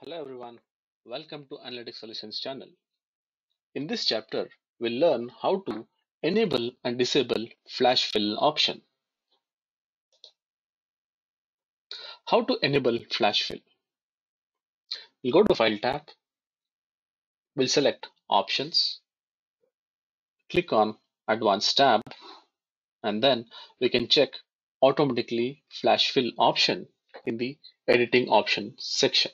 Hello everyone, welcome to Analytic Solutions channel. In this chapter, we'll learn how to enable and disable flash fill option. How to enable flash fill? We'll go to File tab, we'll select Options, click on Advanced tab, and then we can check Automatically Flash Fill option in the Editing option section.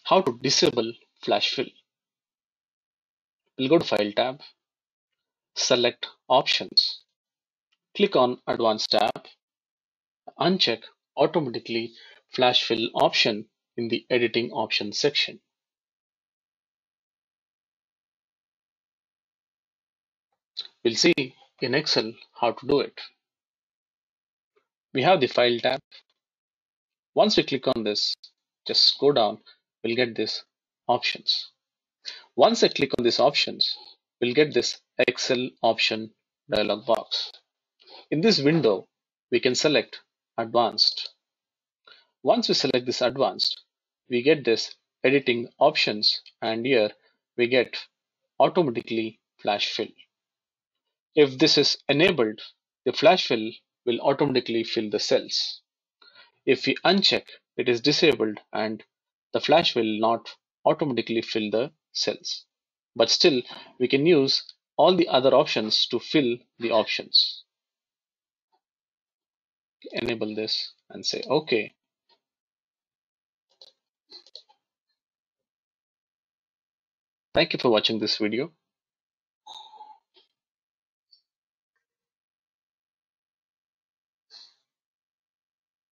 How to disable flash fill? We'll go to File tab, select Options, click on Advanced tab, uncheck Automatically Flash Fill option in the Editing options section. We'll see in Excel how to do it. We have the File tab. Once we click on this, just go down, we'll get this options. Once I click on these options, we'll get this Excel option dialog box. In this window, we can select Advanced. Once we select this Advanced, we get this Editing options, and here we get Automatically Flash Fill. If this is enabled, the flash fill will automatically fill the cells. If we uncheck, it is disabled and the flash will not automatically fill the cells. But still, we can use all the other options to fill the options. Enable this and say OK. Thank you for watching this video.